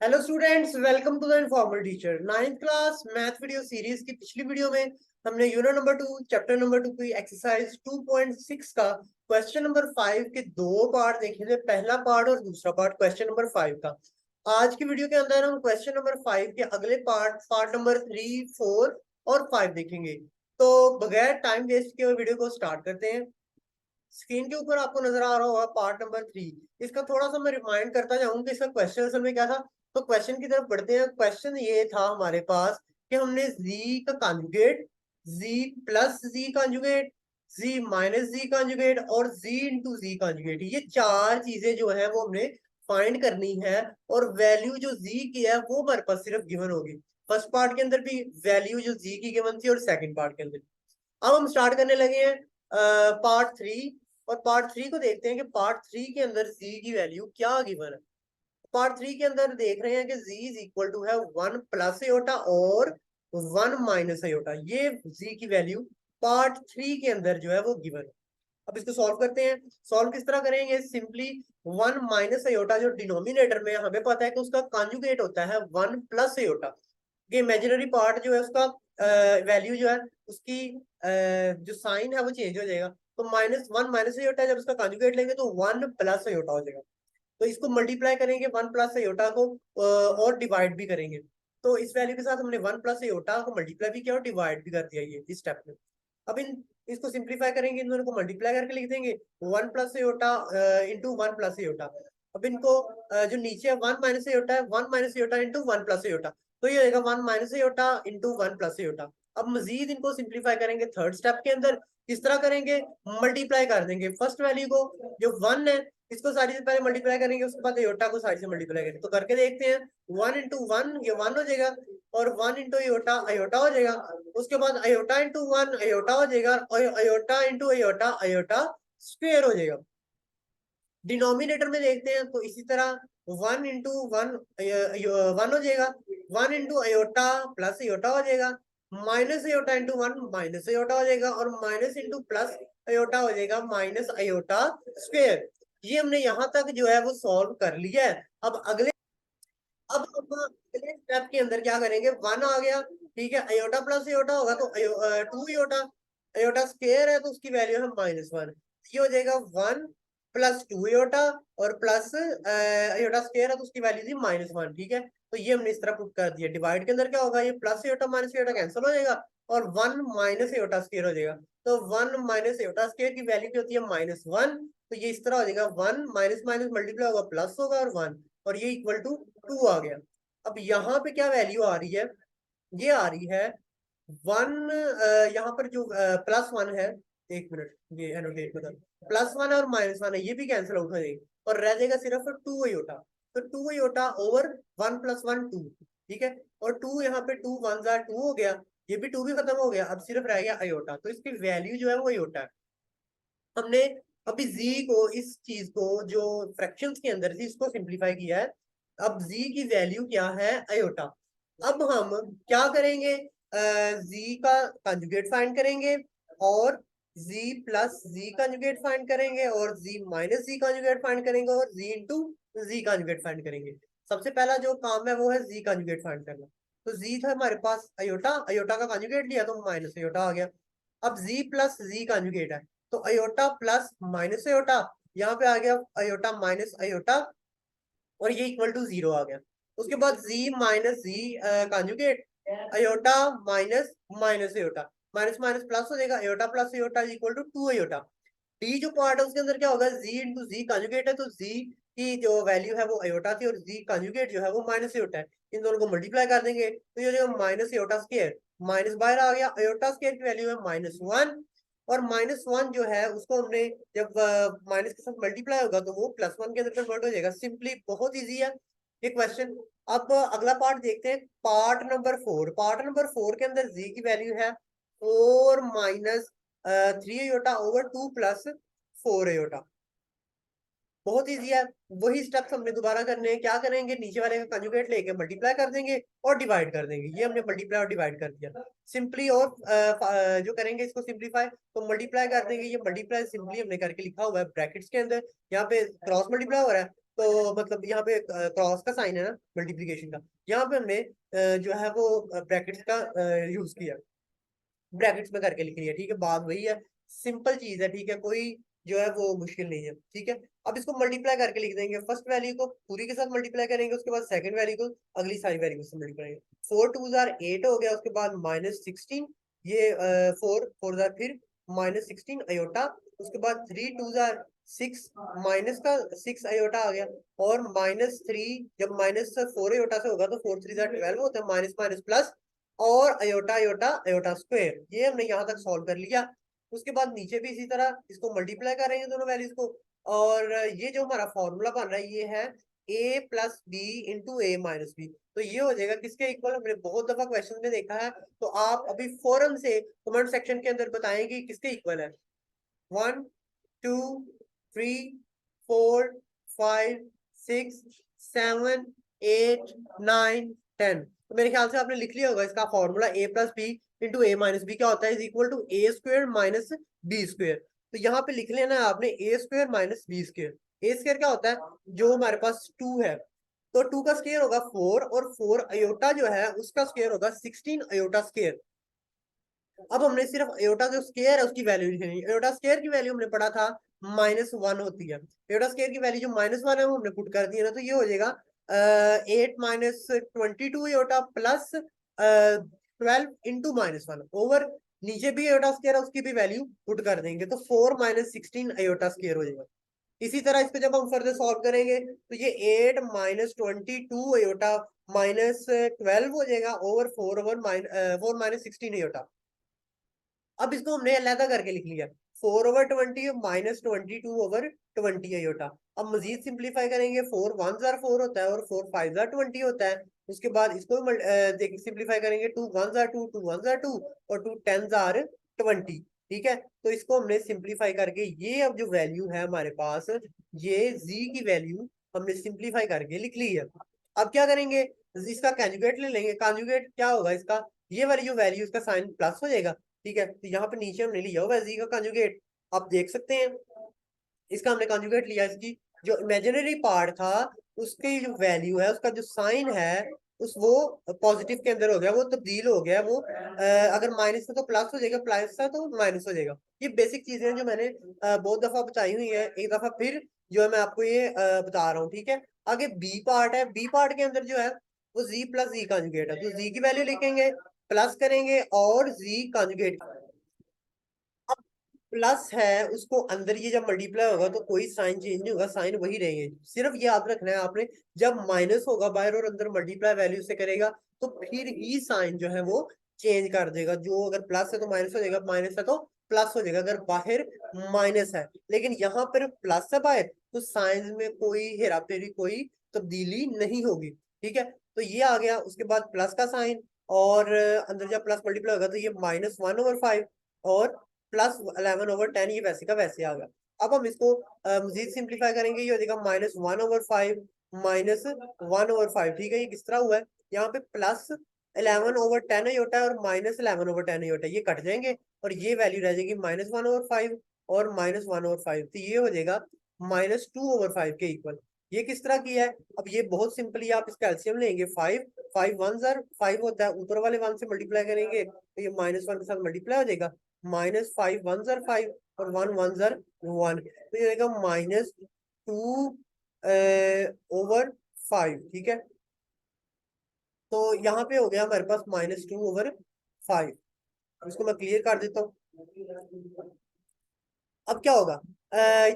Hello students, welcome to the informal teacher. Ninth class math video series की पिछली video में हमने unit number 2 chapter number 2 की exercise 2.6 का क्वेश्चन नंबर 5 के दो पार्ट देखे थे, पहला पार्ट और दूसरा पार्ट क्वेश्चन नंबर 5 का। आज की वीडियो के अंदर हम क्वेश्चन नंबर 5 के अगले पार्ट नंबर 3, 4 और 5 देखेंगे। तो बगैर टाइम वेस्ट किए वीडियो को स्टार्ट करते हैं। स्क्रीन के ऊपर आपको नजर आ रहा होगा पार्ट नंबर 3। इसका थोड़ा सा मैं रिमाइंड करता जाऊं कि इसका क्वेश्चन असल में क्या था। तो क्वेश्चन की तरफ बढ़ते हैं। क्वेश्चन ये था हमारे पास कि हमने z का conjugate, z plus z conjugate, z minus z conjugate और z इंटू z कॉन्जुगेट, ये चार चीजें जो है वो हमने फाइंड करनी है। और वैल्यू जो z की है वो हमारे पास सिर्फ गिवन होगी। फर्स्ट पार्ट के अंदर भी वैल्यू जो z की गिवन थी और सेकंड पार्ट के अंदर। अब हम स्टार्ट करने लगे हैं पार्ट 3। और पार्ट 3 को देखते हैं कि पार्ट 3 के अंदर z की वैल्यू क्या गिवन है। पार्ट 3 के अंदर देख रहे हैं कि z इज इक्वल टू है 1 प्लस एयोटा और 1 माइनस एयोटा। ये z की वैल्यू पार्ट 3 के अंदर जो है वो गिवन है। अब इसको सॉल्व करते हैं। सॉल्व किस तरह करेंगे? सिंपली 1 माइनस एयोटा जो डिनोमिनेटर में हमें पता है कि उसका कॉन्जुगेट होता है 1 प्लस एयोटा। ये इमेजिनरी पार्ट जो है उसका वैल्यू जो है उसकी जो साइन है वो चेंज हो जाएगा। तो माइनस 1 माइनस एयोटा जब उसका कॉन्जुगेट लेंगे तो 1 प्लस एयोटा हो जाएगा। तो इसको मल्टीप्लाई करेंगे 1 प्लस एयोटा को और डिवाइड भी करेंगे। तो इस वैल्यू के साथ हमने 1 प्लस एयोटा को मल्टीप्लाई भी किया और डिवाइड भी कर दिया ये इस स्टेप में। अब इन इसको सिंप्लीफाई करेंगे, इन दोनों को मल्टीप्लाई करके लिख देंगे 1 plus aorta into 1 plus aorta. अब इनको जो नीचे है 1 माइनस एयोटा है, 1 minus aorta into 1 plus aorta. तो ये होगा 1 minus aorta into 1 plus aorta. अब मजीद इनको सिंप्लीफाई करेंगे थर्ड स्टेप के अंदर। किस तरह करेंगे? मल्टीप्लाई कर देंगे फर्स्ट वैल्यू को जो 1 है इसको सारी से पहले मल्टीप्लाई करेंगे, उसके बाद एयोटा को सारी से मल्टीप्लाई करेंगे। तो करके देखते हैं। 1 इंटू 1 ये 1 हो जाएगा और 1 इंटू अयोटा अयोटा हो जाएगा। उसके बाद अयोटा इंटू 1 अयोटा हो जाएगा और iota into iota iota square हो जाएगा। डिनोमिनेटर में देखते हैं तो इसी तरह 1 इंटू 1 1 हो जाएगा, 1 इंटू अयोटा प्लस अयोटा हो जाएगा, minus iota into 1 minus iota हो जाएगा और माइनस इंटू प्लस अयोटा हो जाएगा माइनस अयोटा स्क्वेयर। ये हमने यहाँ तक जो है वो सॉल्व कर लिया है। अब हम अगले स्टेप के अंदर क्या करेंगे? 1 आ गया, ठीक है, अयोटा प्लस अयोटा होगा तो 2 अयोटा, अयोटा स्क्वायर है तो उसकी वैल्यू है -1। ये हो जाएगा 1 प्लस 2 अयोटा और प्लस अयोटा स्क्वायर है तो उसकी वैल्यू थी -1, ठीक है। तो ये हमने इस तरह पुट कर दिया। डिवाइड के अंदर क्या होगा? ये plus iota minus iota cancel हो जाएगा और 1 माइनस अयोटा स्क्वायर हो जाएगा। तो 1 माइनस अयोटा स्क्वायर की वैल्यू क्या होती है? -1। तो ये इस तरह हो जाएगा, 1 माइनस माइनस मल्टीप्लाई होगा प्लस होगा और 1 और ये इक्वल टू 2 आ गया। अब यहाँ पे क्या वैल्यू आ रही है? ये आ रही है 1। यहाँ पर जो +1 है, एक मिनट ये एनोटेट बता, +1 और -1 है, ये भी कैंसिल आउट हो जाएगी और रह जाएगा सिर्फ 2 अयोटा। तो 2 अयोटा ओवर 1 + 1 2, ठीक है। और 2 यहाँ पे 2 1 2 हो गया, ये भी 2 भी खत्म हो गया, अब सिर्फ रह गया अयोटा। तो इसकी वैल्यू जो है वो अयोटा है। हमने अभी z को, इस चीज को जो फ्रैक्शंस के अंदर थी इसको सिंप्लीफाई किया है। अब z की वैल्यू क्या है? अयोटा। अब हम क्या करेंगे? z का कंजुगेट फाइंड करेंगे और z plus z conjugate find करेंगे और z minus z conjugate find करेंगे और z into z conjugate find करेंगे। सबसे पहला जो काम है वो है z कंजुगेट फाइंड करना। तो z था हमारे पास अयोटा, अयोटा का कंजुगेट लिया तो माइनस अयोटा आ गया। अब z प्लस z कंजुगेट है तो अयोटा प्लस माइनस अयोटा, यहाँ पे आ गया अयोटा माइनस अयोटा और ये इक्वल टू 0 आ गया। उसके बाद z minus z conjugate, iota minus minus iota, minus minus plus हो जाएगा, iota plus iota equal to 2 iota. डी जो पार्ट है उसके अंदर क्या होगा? z इंटू जी कॉन्जुगेट है तो z की जो वैल्यू है वो अयोटा थी और z कॉन्जुगेट जो है वो माइनस अयोटा है। इन दोनों को मल्टीप्लाई कर देंगे तो ये जो माइनस अयोटा स्क्वायर, माइनस बाहर आ गया, अयोटा स्क्वायर की वैल्यू है -1 और -1 जो है उसको हमने जब माइनस के साथ मल्टीप्लाई होगा तो वो +1 के अंदर कन्वर्ट हो जाएगा। सिंपली बहुत इजी है ये क्वेश्चन। अब अगला पार्ट देखते हैं, पार्ट नंबर 4। पार्ट नंबर 4 के अंदर z की वैल्यू है 4 minus 3 iota over 2 plus 4 iota. बहुत इजी है। वही स्टेप्स हमने दोबारा करने हैं। क्या करेंगे? नीचे वाले का कंजुगेट लेके मल्टीप्लाई कर देंगे और डिवाइड कर देंगे। ये हमने मल्टीप्लाई और डिवाइड कर दिया सिंपली। और जो करेंगे इसको सिंप्लीफाई तो मल्टीप्लाई कर देंगे। ये मल्टीप्लाई सिंपली हमने करके लिखा हुआ है ब्रैकेट्स के अंदर, यहाँ पे क्रॉस मल्टीप्लाई हो रहा है तो मतलब यहाँ पे क्रॉस का साइन है ना मल्टीप्लीकेशन का, यहाँ पे हमने जो है वो ब्रैकेट्स का यूज किया, ब्रैकेट्स में करके लिख लिया। ठीक है, बात वही है, सिंपल चीज है। ठीक है, कोई जो है वो मुश्किल नहीं है। ठीक है, अब इसको मल्टीप्लाई करके लिख देंगे, फर्स्ट वैल्यू को पूरी के साथ मल्टीप्लाई करेंगे, उसके बाद सेकंड वैल्यू को अगली सारी वैल्यू से मल्टीप्लाई करेंगे। 4 2 8 हो गया, उसके बाद -16, ये 4 4 फिर -16 अयोटा, उसके बाद 3 2 6 माइनस का 6 अयोटा आ गया, और -3 जब -4 अयोटा से होगा तो 4 3 12 होता है, माइनस माइनस प्लस, और अयोटा अयोटा अयोटा स्क्वायर, ये हमने यहाँ तक सॉल्व कर लिया। उसके बाद नीचे भी इसी तरह इसको मल्टीप्लाई कर रहे हैं दोनों वैल्यूज को, और ये जो हमारा फॉर्मूला बन रहा है ये है a plus B into A minus B. तो ये हो जाएगा किसके इक्वल, हमने बहुत दफा क्वेश्चन में देखा है। तो आप अभी फौरन से कमेंट सेक्शन के अंदर बताएं कि किसके इक्वल है। 1 2 3 4 5 6 7 8 9 10। तो मेरे ख्याल से आपने लिख लिया होगा इसका formula, a plus B into A minus B क्या होता है, is equal to A square minus B square. तो यहाँ पे लिख लेना है आपने A square minus B square. A square क्या होता है, जो हमारे पास 2 है, तो 2 का स्क्वायर होगा 4, और 4 अयोटा जो है उसका स्क्वायर होगा 16 अयोटा स्क्वायर। अब हमने सिर्फ अयोटा जो स्क्वायर है उसकी वैल्यू लिखनी है। अयोटा स्क्वायर की वैल्यू हमने पढ़ा था -1 होती है, अयोटा स्क्वायर की वैल्यू जो -1 है वो हमने पुट कर दी है ना, तो ये हो जाएगा 8 -22 अयोटा प्लस 12 इंटू -1 ओवर, नीचे भी अयोटा स्क्वायर है उसकी भी वैल्यू पुट कर देंगे, तो 4 -16 अयोटा स्क्वायर हो जाएगा। इसी तरह इसको जब हम फर्दर सॉल्व करेंगे तो ये 8 -22 अयोटा -12 हो जाएगा ओवर 4 -16 अयोटा। अब इसको हमने अलहदा करके लिख लिया, 4/20 -22/20 अयोटा। अब मजीद सिंप्लीफाई करेंगे, 4 1 4 होता है और 4 5 20 होता है। उसके बाद इसको देखिए सिंप्लीफाई करेंगे, 2 1 2 2 1 2 और 2 10 20। ठीक है, तो इसको हमने सिंप्लीफाई करके ये अब जो वैल्यू है हमारे पास, ये z की वैल्यू हमने सिंप्लीफाई करके लिख ली है। अब क्या करेंगे, इसका कंजुगेट ले लेंगे। कंजुगेट क्या होगा इसका, ये वाली जो वैल्यू इसका साइन प्लस हो जाएगा। ठीक है, तो यहाँ पे नीचे हमने लिया हुआ है जी का कंजुगेट, आप देख सकते हैं इसका हमने कंजुगेट लिया, इसकी जो इमेजिनरी पार्ट था उसकी जो वैल्यू है उसका जो साइन है उस वो पॉजिटिव के अंदर हो गया, वो तब्दील हो गया, वो अगर माइनस है तो प्लस हो जाएगा, प्लस है तो माइनस हो जाएगा। ये बेसिक चीजें हैं जो मैंने बहुत दफा बताई हुई है, एक दफा फिर जो है मैं आपको ये बता रहा हूँ। ठीक है, आगे बी पार्ट है, बी पार्ट के अंदर जो है वो जी प्लस जी कंजुगेट है, तो जी की वैल्यू लिखेंगे, प्लस करेंगे और जी कंजुगेट। प्लस है उसको अंदर ये जब मल्टीप्लाई होगा तो कोई साइन चेंज नहीं होगा, साइन वही रहेंगे। सिर्फ ये याद रखना है आपने, जब माइनस होगा बाहर और अंदर मल्टीप्लाई वैल्यू से करेगा तो फिर ही साइन जो है वो चेंज कर देगा। जो अगर प्लस है तो माइनस हो जाएगा, माइनस है तो प्लस हो जाएगा, अगर बाहर माइनस है। लेकिन यहाँ पर प्लस है बाहर तो साइन में कोई हेरा फेरी, कोई तब्दीली नहीं होगी। ठीक है, तो ये आ गया, उसके बाद प्लस का साइन, और अंदर जब प्लस मल्टीप्लाई होगा तो ये -1/5 और +11/10, ये वैसे का वैसे आ गया। अब हम इसको मजीद सिंप्लीफाई करेंगे, ये हो जाएगा -1/5 -1/5। ठीक है, ये किस तरह हुआ है, यहाँ पे +11/10 ही होता है और -11/10 ही होता है, ये कट जाएंगे और ये वैल्यू रह जाएगी -1/5 और -1/5, तो ये हो जाएगा -2/5 के इक्वल। ये किस तरह किया है, अब ये बहुत सिंपली आप इसका एलसीएम लेंगे, 5 5 1 5 होता है, ऊपर वाले 1 से मल्टीप्लाई करेंगे तो ये -1 के साथ मल्टीप्लाई हो जाएगा, -5 1 5 और 1 1 1, तो ये रहेगा -2/5। ठीक है, तो यहाँ पे हो गया हमारे पास -2/5। इसको मैं क्लियर कर देता हूँ। अब क्या होगा,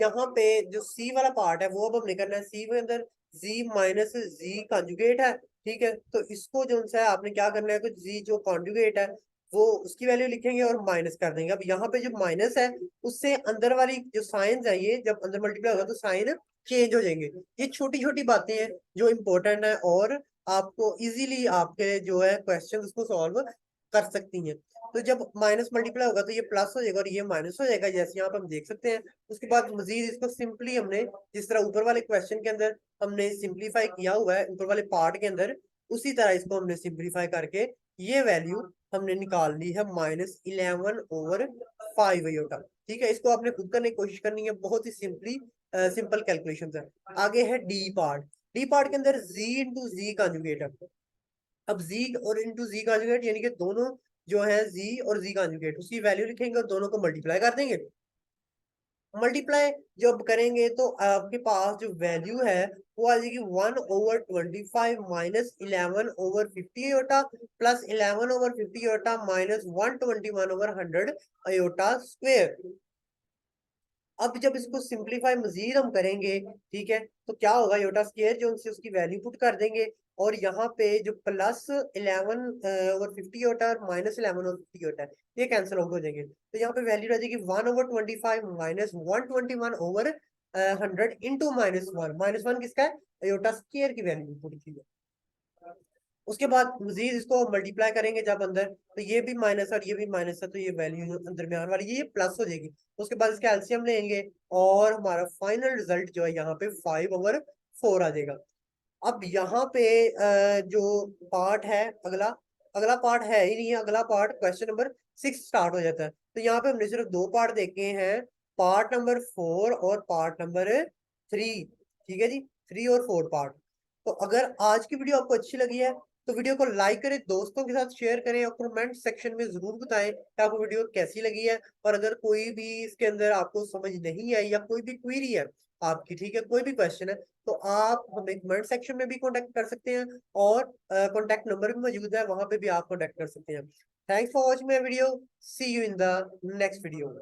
यहाँ पे जो सी वाला पार्ट है वो अब हमने करना है, सी के अंदर जी माइनस जी कॉन्जुगेट है। ठीक है, तो इसको जो है आपने क्या करना है, तो जी जो कॉन्जुगेट है वो उसकी वैल्यू लिखेंगे और माइनस कर देंगे। अब यहाँ पे जो माइनस है उससे अंदर वाली जो साइन है, ये जब अंदर मल्टीप्लाई होगा तो साइन चेंज हो जाएंगे। ये छोटी छोटी बातें हैं जो इंपॉर्टेंट है और आपको इजीली आपके जो है क्वेश्चन उसको सॉल्व कर सकती हैं। तो जब माइनस मल्टीप्लाई होगा तो ये प्लस हो जाएगा और ये माइनस हो जाएगा, जैसे यहाँ पे हम देख सकते हैं। उसके बाद मजीद इसको सिंपली हमने जिस तरह ऊपर वाले क्वेश्चन के अंदर हमने सिंप्लीफाई किया हुआ है ऊपर वाले पार्ट के अंदर, उसी तरह इसको हमने सिंप्लीफाई करके ये वैल्यू हमने निकाल ली है -11/5 अयोटा। ठीक है, इसको आपने खुद करने की कोशिश करनी है, बहुत ही सिंपली सिंपल कैलकुलेशन है। आगे है डी पार्ट। डी पार्ट के अंदर z इंटू जी कॉन्जुगेट है। अब z और इंटू जी कॉन्जुगेट यानी कि दोनों जो है z और z कॉन्जुगेट उसकी वैल्यू लिखेंगे और दोनों को मल्टीप्लाई कर देंगे। मल्टीप्लाई जब करेंगे तो आपके पास जो वैल्यू है वो आ जाएगी 1/25 minus 11/50 iota plus 11/50 iota minus 121/100 iota square. अब जब इसको सिंप्लीफाई मजीद हम करेंगे, ठीक है, तो क्या होगा, योटा स्क्वायर जो उनसे उसकी वैल्यू पुट कर देंगे और यहाँ पे जो प्लस 11/50 होता है और माइनस 11/50 होता है ये कैंसिल आउट हो जाएंगे। तो यहाँ पे वैल्यू रह जाएगी 1/25 माइनस 121/100 इंटू -1। -1 किसका है, योटा स्क्वायर की वैल्यू पुट की है। उसके बाद मजीद इसको मल्टीप्लाई करेंगे जब अंदर, तो ये भी माइनस और ये भी माइनस है, तो ये वैल्यू अंदर में आने वाली ये प्लस हो जाएगी। उसके बाद इसका एलसीएम लेंगे और हमारा फाइनल रिजल्ट जो है यहाँ पे 5/4 आ जाएगा। अब यहाँ पे जो पार्ट है अगला, अगला पार्ट है ही नहीं है, अगला पार्ट क्वेश्चन नंबर 6 स्टार्ट हो जाता है। तो यहाँ पे हमने सिर्फ दो पार्ट देखे हैं, पार्ट नंबर 4 और पार्ट नंबर 3। ठीक है जी, 3 और 4 पार्ट। तो अगर आज की वीडियो आपको अच्छी लगी है तो वीडियो को लाइक करें, दोस्तों के साथ शेयर करें और कमेंट सेक्शन में जरूर बताएं कि आपको वीडियो कैसी लगी है। और अगर कोई भी इसके अंदर आपको समझ नहीं आई या कोई भी क्वेरी है आपकी, ठीक है, कोई भी क्वेश्चन है, तो आप हमें कमेंट सेक्शन में भी कांटेक्ट कर सकते हैं और कांटेक्ट नंबर भी मौजूद है, वहां पे भी आप कांटेक्ट कर सकते हैं। Thanks for watching my video, see you in the next video.